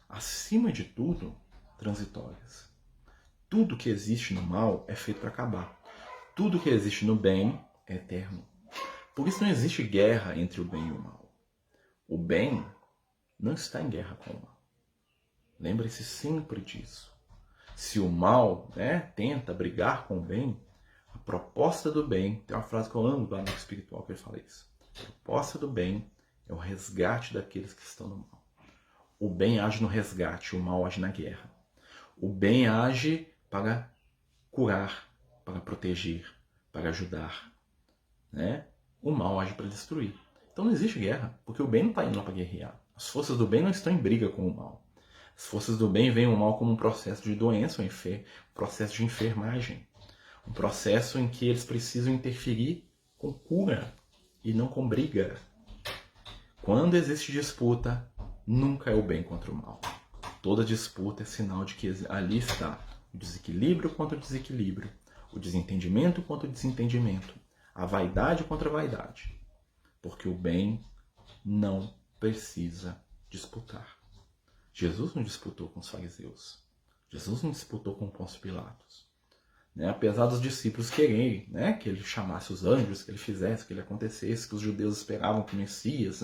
Acima de tudo, transitórias. Tudo que existe no mal é feito para acabar. Tudo que existe no bem é eterno. Por isso não existe guerra entre o bem e o mal. O bem não está em guerra com o mal. Lembre-se sempre disso. Se o mal tenta brigar com o bem, a proposta do bem, tem uma frase que eu amo do amigo espiritual que ele fala isso. A proposta do bem é o resgate daqueles que estão no mal. O bem age no resgate, o mal age na guerra. O bem age para curar, para proteger, para ajudar. O mal age para destruir. Então não existe guerra, porque o bem não está indo lá para guerrear. As forças do bem não estão em briga com o mal. As forças do bem veem o mal como um processo de doença, um processo de enfermagem. Um processo em que eles precisam interferir com cura e não com briga. Quando existe disputa, nunca é o bem contra o mal. Toda disputa é sinal de que ali está o desequilíbrio contra o desequilíbrio, o desentendimento contra o desentendimento, a vaidade contra a vaidade. Porque o bem não precisa disputar. Jesus não disputou com os fariseus. Jesus não disputou com Pôncio Pilatos. Apesar dos discípulos quererem que ele chamasse os anjos, que ele fizesse, que ele acontecesse, que os judeus esperavam que o Messias,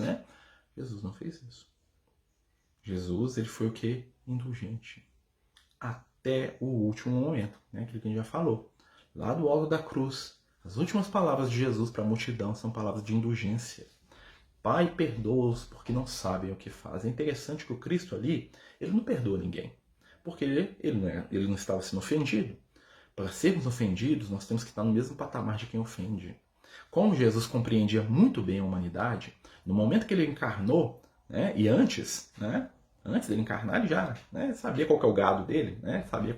Jesus não fez isso. Jesus, ele foi o quê? Indulgente. Até o último momento, aquilo que a gente já falou. Lá do alto da cruz, as últimas palavras de Jesus para a multidão são palavras de indulgência. Pai, perdoa-os porque não sabem o que fazem. É interessante que o Cristo ali, ele não perdoa ninguém. Porque ele não estava sendo ofendido. Para sermos ofendidos, nós temos que estar no mesmo patamar de quem ofende. Como Jesus compreendia muito bem a humanidade, no momento que ele encarnou, e antes dele encarnar, ele já sabia qual que é o gado dele, sabia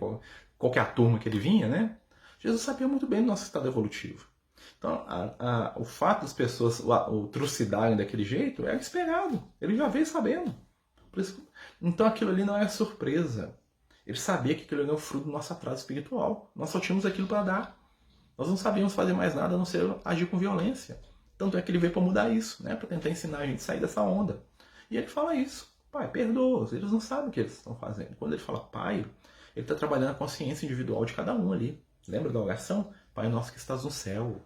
qual que é a turma que ele vinha, né? Jesus sabia muito bem do nosso estado evolutivo. Então, o fato das pessoas o trucidarem daquele jeito era esperado. Ele já veio sabendo. Então aquilo ali não é surpresa. Ele sabia que aquilo ali é o fruto do nosso atraso espiritual. Nós só tínhamos aquilo para dar. Nós não sabíamos fazer mais nada a não ser agir com violência. Tanto é que ele veio para mudar isso, né? Para tentar ensinar a gente a sair dessa onda. E ele fala isso. Pai, perdoa-os. Eles não sabem o que eles estão fazendo. Quando ele fala pai, ele está trabalhando a consciência individual de cada um ali. Lembra da oração? Pai nosso que estás no céu.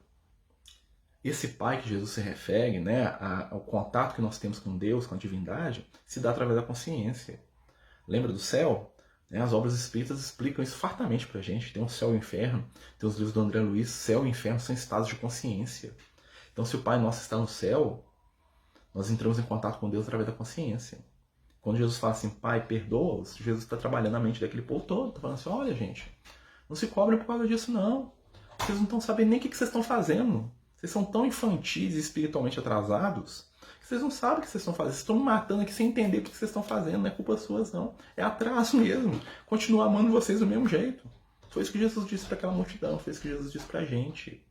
Esse pai que Jesus se refere, né, ao contato que nós temos com Deus, com a divindade, se dá através da consciência. Lembra do céu? As obras espíritas explicam isso fartamente pra gente. Tem o céu e o inferno, tem os livros do André Luiz, céu e inferno são estados de consciência. Então se o Pai Nosso está no céu, nós entramos em contato com Deus através da consciência. Quando Jesus fala assim, Pai, perdoa-os, Jesus está trabalhando na mente daquele povo todo, está falando assim, olha gente, não se cobrem por causa disso não. Vocês não estão sabendo nem o que vocês estão fazendo. Vocês são tão infantis e espiritualmente atrasados que vocês não sabem o que vocês estão fazendo. Vocês estão me matando aqui sem entender o que vocês estão fazendo. Não é culpa sua, não. É atraso mesmo. Continua amando vocês do mesmo jeito. Foi isso que Jesus disse para aquela multidão. Foi isso que Jesus disse para a gente.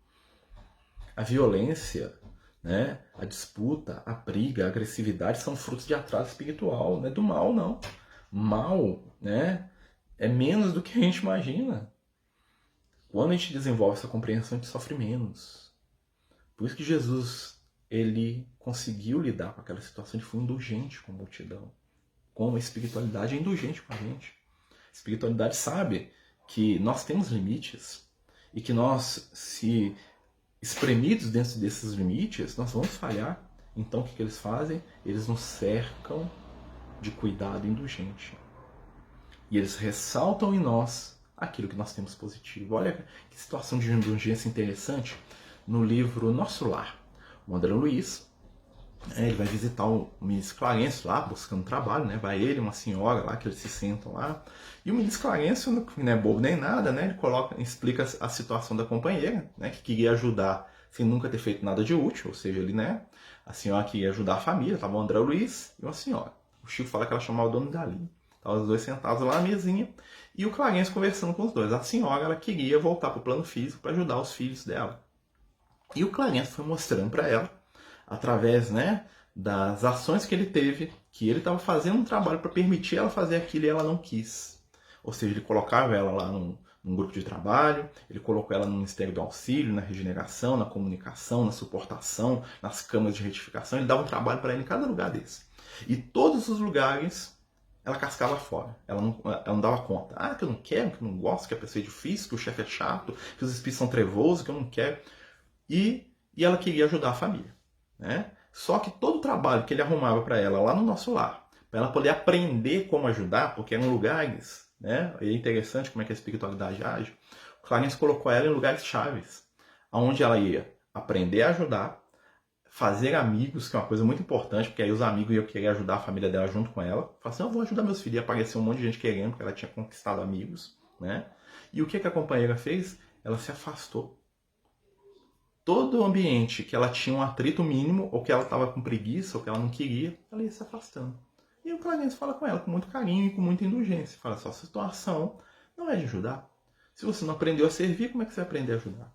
A violência, né, a disputa, a briga, a agressividade são frutos de atraso espiritual. Não é do mal, não. Mal, né, é menos do que a gente imagina. Quando a gente desenvolve essa compreensão, a gente sofre menos. Por isso que Jesus, ele conseguiu lidar com aquela situação, ele foi indulgente com a multidão. Como a espiritualidade é indulgente com a gente. A espiritualidade sabe que nós temos limites e que nós, se espremidos dentro desses limites, nós vamos falhar. Então o que eles fazem? Eles nos cercam de cuidado indulgente. E eles ressaltam em nós aquilo que nós temos positivo. Olha que situação de indulgência interessante. No livro Nosso Lar, o André Luiz, ele vai visitar o ministro Clarence lá, buscando trabalho, né? Vai ele e uma senhora lá, que eles se sentam lá. E o ministro Clarence, não é bobo nem nada, né? Ele explica a situação da companheira, né? Que queria ajudar sem nunca ter feito nada de útil, ou seja, ele, né? A senhora queria ajudar a família, estava o André Luiz e uma senhora. O Chico fala que ela chamava o dono dali. Estavam os dois sentados lá na mesinha e o Clarence conversando com os dois. A senhora, ela queria voltar para o plano físico para ajudar os filhos dela. E o Clarence foi mostrando para ela, através, né, das ações que ele teve, que ele estava fazendo um trabalho para permitir ela fazer aquilo e ela não quis. Ou seja, ele colocava ela lá num grupo de trabalho, ele colocou ela no Ministério do Auxílio, na regeneração, na comunicação, na suportação, nas câmaras de retificação. Ele dava um trabalho para ela em cada lugar desse. E todos os lugares ela cascava fora. Ela não dava conta. Ah, que eu não quero, que eu não gosto, que a pessoa é difícil, que o chefe é chato, que os espíritos são trevosos, que eu não quero. E ela queria ajudar a família, né? Só que todo o trabalho que ele arrumava para ela lá no Nosso Lar, para ela poder aprender como ajudar, porque eram lugares, né? E é interessante como é que a espiritualidade age. O Clarence colocou ela em lugares chaves, onde ela ia aprender a ajudar, fazer amigos, que é uma coisa muito importante, porque aí os amigos iam querer ajudar a família dela junto com ela. Falar assim, eu vou ajudar meus filhos. E apareceu um monte de gente querendo, porque ela tinha conquistado amigos, né? E o que a companheira fez? Ela se afastou. Todo o ambiente que ela tinha um atrito mínimo, ou que ela estava com preguiça, ou que ela não queria, ela ia se afastando. E o Clarence fala com ela com muito carinho e com muita indulgência. Fala, sua situação não é de ajudar. Se você não aprendeu a servir, como é que você vai aprender a ajudar?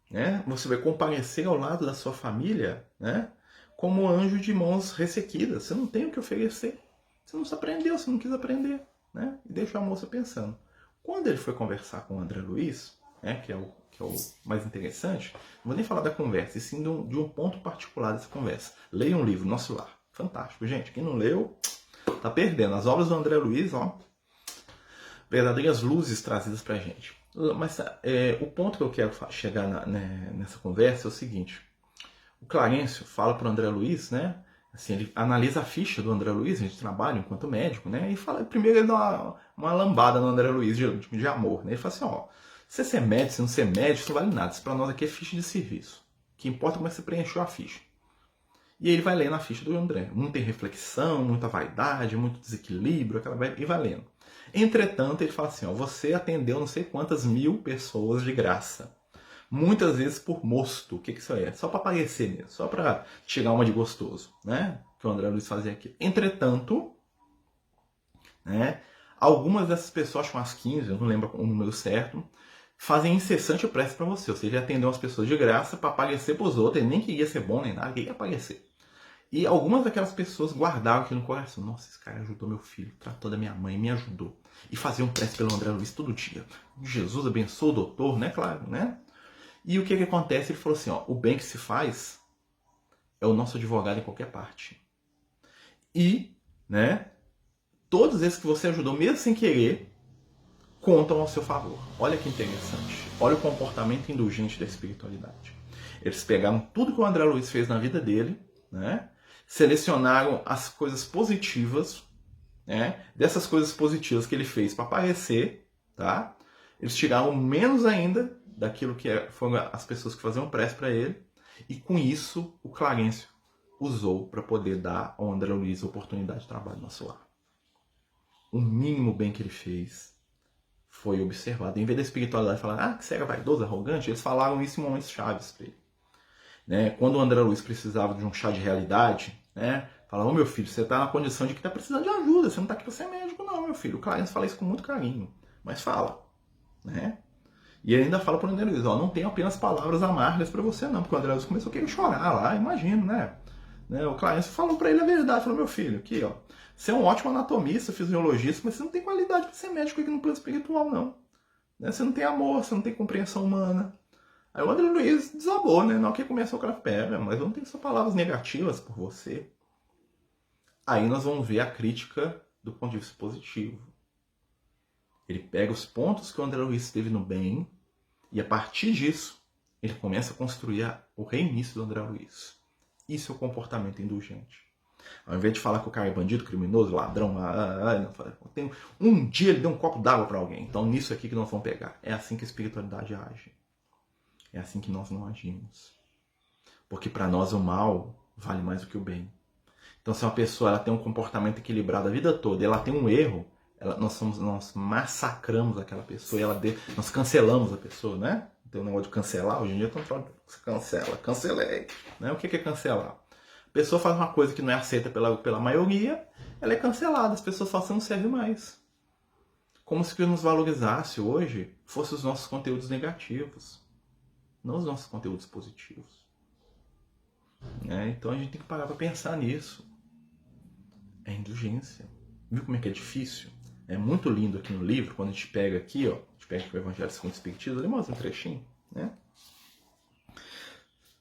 Né? Você vai comparecer ao lado da sua família, né? Como anjo de mãos ressequidas. Você não tem o que oferecer. Você não se aprendeu, você não quis aprender. Né? E deixa a moça pensando. Quando ele foi conversar com o André Luiz, né, que é o mais interessante, não vou nem falar da conversa, e sim de um ponto particular dessa conversa. Leia um livro, Nosso Lar. Fantástico, gente. Quem não leu, tá perdendo. As obras do André Luiz, ó, verdadeiras luzes trazidas pra gente. Mas o ponto que eu quero chegar nessa conversa é o seguinte. O Clarencio fala pro André Luiz, né? Assim, ele analisa a ficha do André Luiz, a gente trabalha enquanto médico, né? E fala, primeiro ele dá uma lambada no André Luiz de amor, né? Ele fala assim, ó, se você é médico, se não ser médico, isso não vale nada. Isso pra nós aqui é ficha de serviço. O que importa é como você preencheu a ficha. E aí ele vai lendo a ficha do André. Muita irreflexão, muita vaidade, muito desequilíbrio, e vai lendo. Entretanto, ele fala assim, ó, você atendeu não sei quantas mil pessoas de graça. Muitas vezes por mosto. O que isso é? Só para aparecer mesmo. Só para tirar uma de gostoso. Né? Que o André Luiz fazia aqui. Entretanto, né, Algumas dessas pessoas, acho umas 15, eu não lembro o número certo, fazem incessante prece para você, ou seja, atender umas pessoas de graça para aparecer para os outros, e nem queria ser bom nem nada, queria aparecer. E algumas daquelas pessoas guardavam aqui no coração. Nossa, esse cara ajudou meu filho, tratou da minha mãe, me ajudou. E faziam prece pelo André Luiz todo dia. Jesus abençoe o doutor, né? Claro, né? E o que acontece? Ele falou assim, ó, o bem que se faz é o nosso advogado em qualquer parte. E, né, todos esses que você ajudou, mesmo sem querer, contam ao seu favor. Olha que interessante. Olha o comportamento indulgente da espiritualidade. Eles pegaram tudo que o André Luiz fez na vida dele, né? Selecionaram as coisas positivas, né? Dessas coisas positivas que ele fez para aparecer, tá? Eles tiraram menos ainda daquilo que foram as pessoas que faziam prece para ele, e com isso o Clarencio usou para poder dar ao André Luiz a oportunidade de trabalho no nosso lar. O mínimo bem que ele fez foi observado. Em vez da espiritualidade falar, que você era vaidoso, arrogante, eles falaram isso em momentos chaves para ele. Né? Quando o André Luiz precisava de um chá de realidade, né? Fala, meu filho, você está na condição de que está precisando de ajuda, você não está aqui para ser médico não, meu filho. O Clarence fala isso com muito carinho, mas fala. Né? E ele ainda fala para o André Luiz, não tem apenas palavras amargas para você não, porque o André Luiz começou a querer chorar lá, imagino, né? O Clarence falou para ele a verdade, falou, meu filho, aqui, ó, você é um ótimo anatomista, fisiologista, mas você não tem qualidade para ser médico aqui no plano espiritual, não. Né? Você não tem amor, você não tem compreensão humana. Aí o André Luiz desabou, né? Não que começou a pera, mas eu não tenho só palavras negativas por você. Aí nós vamos ver a crítica do ponto de vista positivo. Ele pega os pontos que o André Luiz teve no bem e a partir disso ele começa a construir o reinício do André Luiz. Isso é o comportamento indulgente. Ao invés de falar que o cara é bandido, criminoso, ladrão, um dia ele deu um copo d'água para alguém. Então nisso aqui que nós vamos pegar. É assim que a espiritualidade age. É assim que nós não agimos. Porque para nós o mal vale mais do que o bem. Então se uma pessoa ela tem um comportamento equilibrado a vida toda e ela tem um erro, nós massacramos aquela pessoa e nós cancelamos a pessoa, né? Tem um negócio de cancelar, hoje em dia você cancela, cancelei. Né? O que é cancelar? A pessoa faz uma coisa que não é aceita pela maioria, ela é cancelada, as pessoas falam que não serve mais. Como se o que nos valorizasse hoje fossem os nossos conteúdos negativos, não os nossos conteúdos positivos. Então a gente tem que parar para pensar nisso. É indulgência. Viu como é que é difícil? É muito lindo aqui no livro, quando a gente pega aqui, ó, a gente pega aqui o Evangelho segundo o Espiritismo, ele mostra um trechinho, né?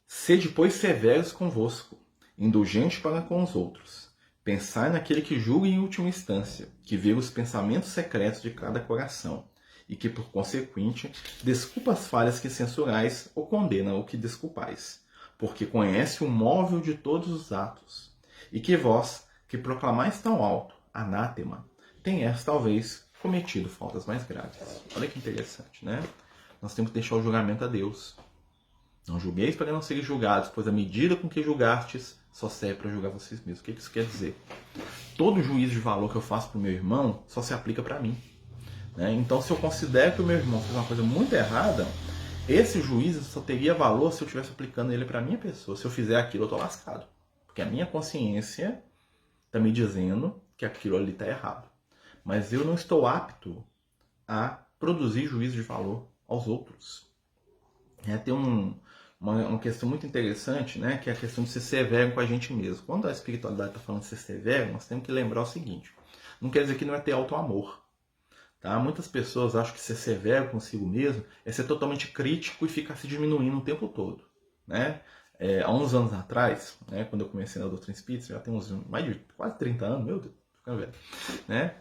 Sede, pois, severos convosco, indulgentes para com os outros. Pensai naquele que julga em última instância, que vê os pensamentos secretos de cada coração, e que, por consequente, desculpa as falhas que censurais ou condena o que desculpais, porque conhece o móvel de todos os atos, e que vós, que proclamais tão alto, anátema, tenhais, talvez, cometido faltas mais graves. Olha que interessante, né? Nós temos que deixar o julgamento a Deus. Não julgueis para não serem julgados, pois a medida com que julgastes só serve para julgar vocês mesmos. O que isso quer dizer? Todo juízo de valor que eu faço para o meu irmão só se aplica para mim. Né? Então, se eu considero que o meu irmão fez uma coisa muito errada, esse juízo só teria valor se eu estivesse aplicando ele para a minha pessoa. Se eu fizer aquilo, eu estou lascado. Porque a minha consciência está me dizendo que aquilo ali está errado. Mas eu não estou apto a produzir juízo de valor aos outros. Tem uma questão muito interessante, né, que é a questão de ser severo com a gente mesmo. Quando a espiritualidade está falando de ser severo, nós temos que lembrar o seguinte: não quer dizer que não é ter auto-amor. Tá? Muitas pessoas acham que ser severo consigo mesmo é ser totalmente crítico e ficar se diminuindo o tempo todo. Né? Há uns anos atrás, né, quando eu comecei na doutrina espírita, já tem mais de quase 30 anos, meu Deus, ficando velho. Né?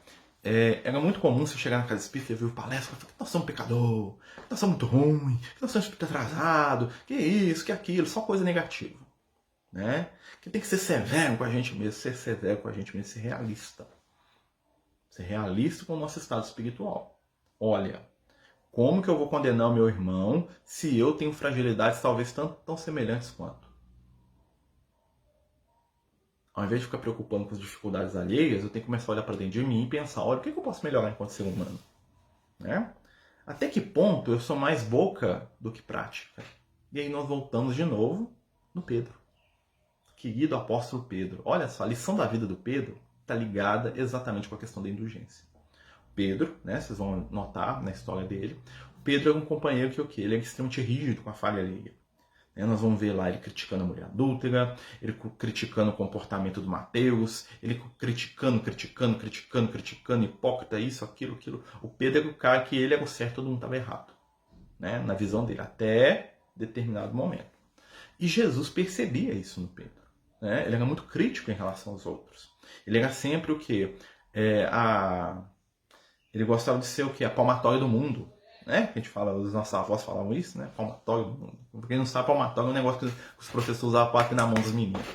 Era muito comum você chegar na casa espírita e ver o palestra e falar que nós somos pecador, que nós somos muito ruim, que nós somos atrasado, que isso, que aquilo, só coisa negativa. Né? Que tem que ser severo com a gente mesmo, ser severo com a gente mesmo, ser realista. Ser realista com o nosso estado espiritual. Olha, como que eu vou condenar o meu irmão se eu tenho fragilidades talvez tão semelhantes quanto? Ao invés de ficar preocupando com as dificuldades alheias, eu tenho que começar a olhar para dentro de mim e pensar, olha, o que eu posso melhorar enquanto ser humano? Né? Até que ponto eu sou mais boca do que prática? E aí nós voltamos de novo no Pedro. Querido apóstolo Pedro. Olha só, a lição da vida do Pedro está ligada exatamente com a questão da indulgência. Pedro, né? Vocês vão notar na história dele. O Pedro era um companheiro que o quê? Ele é extremamente rígido com a falha alheia. Nós vamos ver lá ele criticando a mulher adúltera, ele criticando o comportamento do Mateus, ele criticando, hipócrita, isso, aquilo. O Pedro era o cara que ele era o certo, todo mundo estava errado, né? Na visão dele, até determinado momento. E Jesus percebia isso no Pedro, né? Ele era muito crítico em relação aos outros. Ele era sempre o quê? Ele gostava de ser o quê? A palmatória do mundo. Né? Que a gente fala, os nossos avós falavam isso, né? Palmatório do mundo. Pra quem não sabe, palmatório é um negócio que os professores usavam para bater na mão dos meninos.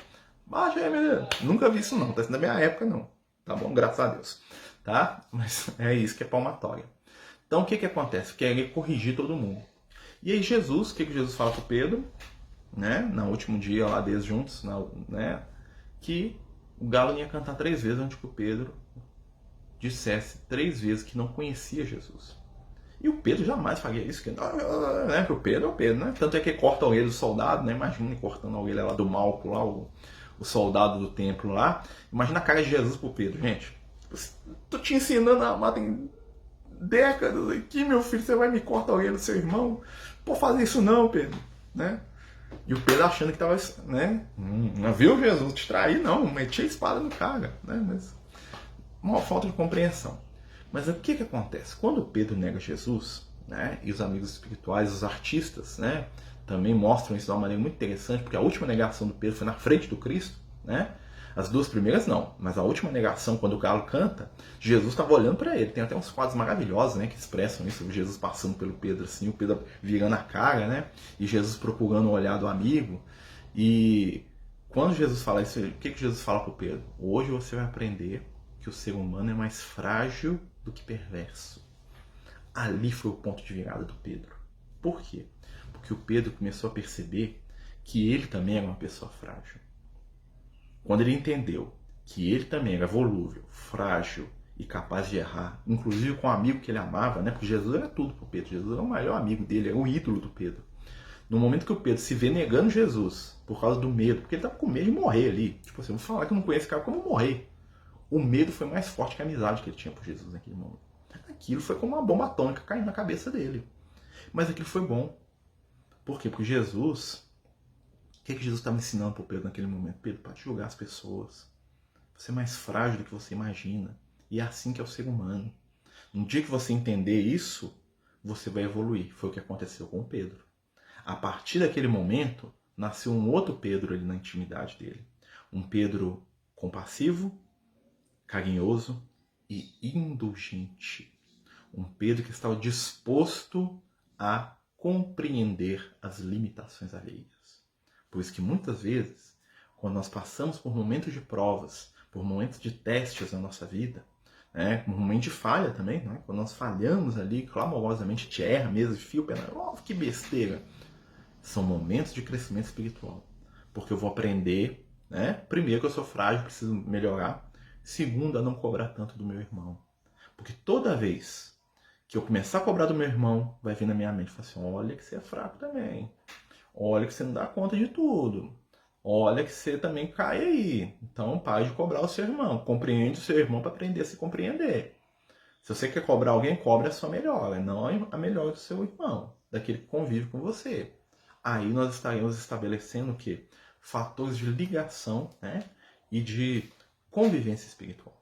Baixa aí, menino. Nunca vi isso não, tá sendo da minha época não. Tá bom? Graças a Deus. Tá? Mas é isso que é palmatória. Então o que acontece? Quer ele corrigir todo mundo. E aí Jesus, o que Jesus fala pro Pedro? Né? No último dia lá deles juntos, né? Que o galo ia cantar 3 vezes antes que o Pedro dissesse 3 vezes que não conhecia Jesus. E o Pedro jamais faria isso, né? Porque o Pedro é o Pedro, né? Tanto é que corta a orelha do soldado, né? Imagina cortando a orelha lá do Malco, lá, o soldado do templo lá. Imagina a cara de Jesus pro Pedro, gente. Tô te ensinando a amar tem décadas aqui, meu filho, você vai me cortar a orelha do seu irmão? Pô, fazer isso não, Pedro, né? E o Pedro achando que tava, né? Não viu Jesus te trair, não, metia a espada no cara, né? Mas uma falta de compreensão. Mas o que acontece? Quando Pedro nega Jesus, né, e os amigos espirituais, os artistas, né, também mostram isso de uma maneira muito interessante, porque a última negação do Pedro foi na frente do Cristo, né? As 2 primeiras não, mas a última negação, quando o galo canta, Jesus estava olhando para ele. Tem até uns quadros maravilhosos, né, que expressam isso, Jesus passando pelo Pedro assim, o Pedro virando a cara, né, e Jesus procurando o olhar do amigo. E quando Jesus fala isso, o que Jesus fala para o Pedro? Hoje você vai aprender que o ser humano é mais frágil do que perverso. Ali foi o ponto de virada do Pedro. Por quê? Porque o Pedro começou a perceber que ele também era uma pessoa frágil. Quando ele entendeu que ele também era volúvel, frágil e capaz de errar, inclusive com um amigo que ele amava, né? Porque Jesus era tudo para o Pedro. Jesus era o maior amigo dele, era o ídolo do Pedro. No momento que o Pedro se vê negando Jesus por causa do medo, porque ele estava com medo de morrer ali. Tipo assim, vou falar que eu não conheço esse cara, como morrer? O medo foi mais forte que a amizade que ele tinha por Jesus naquele momento. Aquilo foi como uma bomba atômica caindo na cabeça dele. Mas aquilo foi bom. Por quê? Porque Jesus... O que Jesus estava ensinando para o Pedro naquele momento? Pedro, para te julgar as pessoas. Você é mais frágil do que você imagina. E é assim que é o ser humano. No dia que você entender isso, você vai evoluir. Foi o que aconteceu com o Pedro. A partir daquele momento, nasceu um outro Pedro ali na intimidade dele. Um Pedro compassivo, carinhoso e indulgente. Um Pedro que estava disposto a compreender as limitações alheias. Por isso que muitas vezes, quando nós passamos por momentos de provas, por momentos de testes na nossa vida, né, um momento de falha também, né, quando nós falhamos ali, clamorosamente, te erra mesmo, fio pena, que besteira. São momentos de crescimento espiritual. Porque eu vou aprender, né, primeiro que eu sou frágil, preciso melhorar. Segundo, a não cobrar tanto do meu irmão. Porque toda vez que eu começar a cobrar do meu irmão, vai vir na minha mente, falar assim, olha que você é fraco também. Olha que você não dá conta de tudo. Olha que você também cai aí. Então pare de cobrar o seu irmão. Compreende o seu irmão para aprender a se compreender. Se você quer cobrar alguém, cobre a sua melhora, não a melhora do seu irmão, daquele que convive com você. Aí nós estaremos estabelecendo o quê? Fatores de ligação, né? E de convivência espiritual.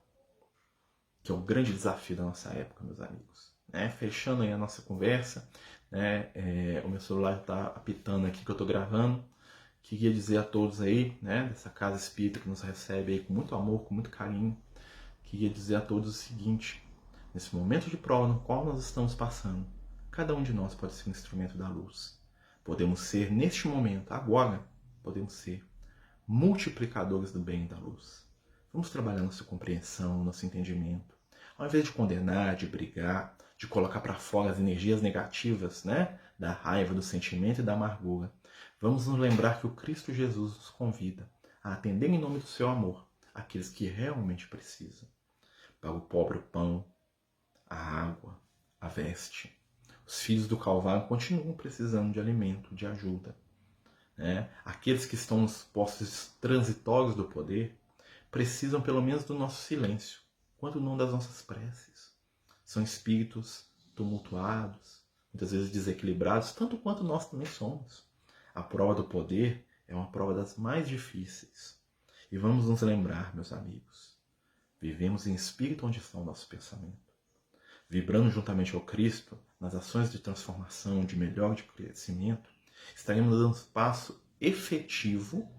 Que é o grande desafio da nossa época, meus amigos. Né? Fechando aí a nossa conversa, né? O meu celular está apitando aqui que eu estou gravando. Queria dizer a todos aí, né, dessa casa espírita que nos recebe aí com muito amor, com muito carinho, queria dizer a todos o seguinte: nesse momento de prova no qual nós estamos passando, cada um de nós pode ser um instrumento da luz. Podemos ser, neste momento, agora, podemos ser multiplicadores do bem e da luz. Vamos trabalhar nossa compreensão, nosso entendimento. Ao invés de condenar, de brigar, de colocar para fora as energias negativas, né, da raiva, do sentimento e da amargura, vamos nos lembrar que o Cristo Jesus nos convida a atender em nome do seu amor aqueles que realmente precisam. Para o pobre o pão, a água, a veste. Os filhos do Calvário continuam precisando de alimento, de ajuda. Né? Aqueles que estão nos postos transitórios do poder precisam pelo menos do nosso silêncio, quando não das nossas preces. São espíritos tumultuados, muitas vezes desequilibrados, tanto quanto nós também somos. A prova do poder é uma prova das mais difíceis. E vamos nos lembrar, meus amigos, vivemos em espírito onde está o nosso pensamento. Vibrando juntamente ao Cristo, nas ações de transformação, de melhor, de crescimento, estaremos dando espaço efetivo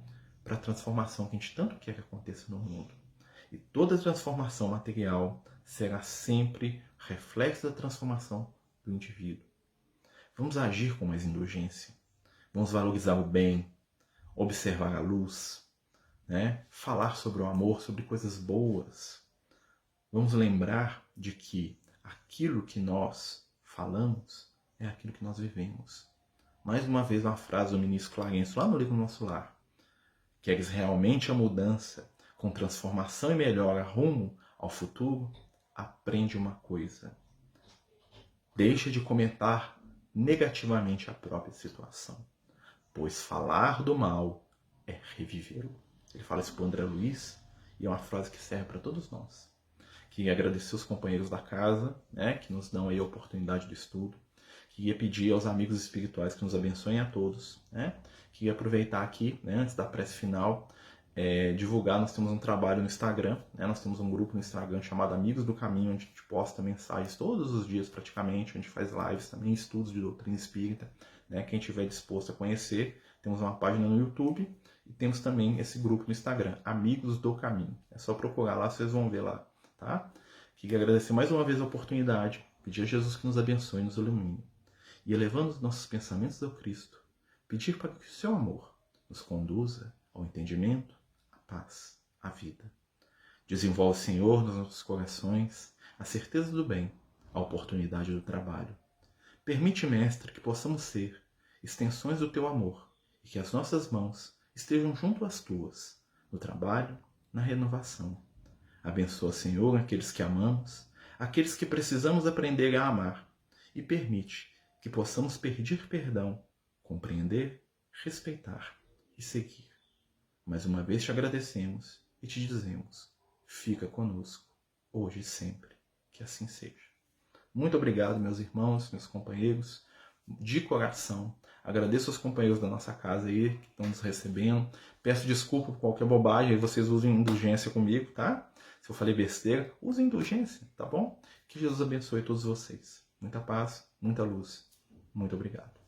para a transformação que a gente tanto quer que aconteça no mundo. E toda transformação material será sempre reflexo da transformação do indivíduo. Vamos agir com mais indulgência. Vamos valorizar o bem, observar a luz, né? Falar sobre o amor, sobre coisas boas. Vamos lembrar de que aquilo que nós falamos é aquilo que nós vivemos. Mais uma vez uma frase do ministro Clarence, lá no livro Nosso Lar. Queres realmente a mudança, com transformação e melhora rumo ao futuro? Aprende uma coisa. Deixa de comentar negativamente a própria situação, pois falar do mal é revivê-lo. Ele fala isso para o André Luiz e é uma frase que serve para todos nós. Queria agradecer os companheiros da casa, né, que nos dão aí a oportunidade do estudo. Queria pedir aos amigos espirituais que nos abençoem a todos. Né? Queria aproveitar aqui, né, antes da prece final, divulgar, nós temos um trabalho no Instagram, né? Nós temos um grupo no Instagram chamado Amigos do Caminho, onde a gente posta mensagens todos os dias praticamente, onde a gente faz lives também, estudos de doutrina espírita, né? Quem estiver disposto a conhecer, temos uma página no YouTube e temos também esse grupo no Instagram, Amigos do Caminho. É só procurar lá, vocês vão ver lá. Tá? Queria agradecer mais uma vez a oportunidade, pedir a Jesus que nos abençoe e nos ilumine. E elevando os nossos pensamentos ao Cristo, pedir para que o seu amor nos conduza ao entendimento, à paz, à vida. Desenvolve, Senhor, nos nossos corações a certeza do bem, a oportunidade do trabalho. Permite, Mestre, que possamos ser extensões do teu amor e que as nossas mãos estejam junto às tuas, no trabalho, na renovação. Abençoa, Senhor, aqueles que amamos, aqueles que precisamos aprender a amar, e permite que possamos pedir perdão, compreender, respeitar e seguir. Mais uma vez te agradecemos e te dizemos, fica conosco, hoje e sempre, que assim seja. Muito obrigado, meus irmãos, meus companheiros, de coração. Agradeço aos companheiros da nossa casa aí, que estão nos recebendo. Peço desculpa por qualquer bobagem, aí vocês usem indulgência comigo, tá? Se eu falei besteira, use indulgência, tá bom? Que Jesus abençoe todos vocês. Muita paz, muita luz. Muito obrigado.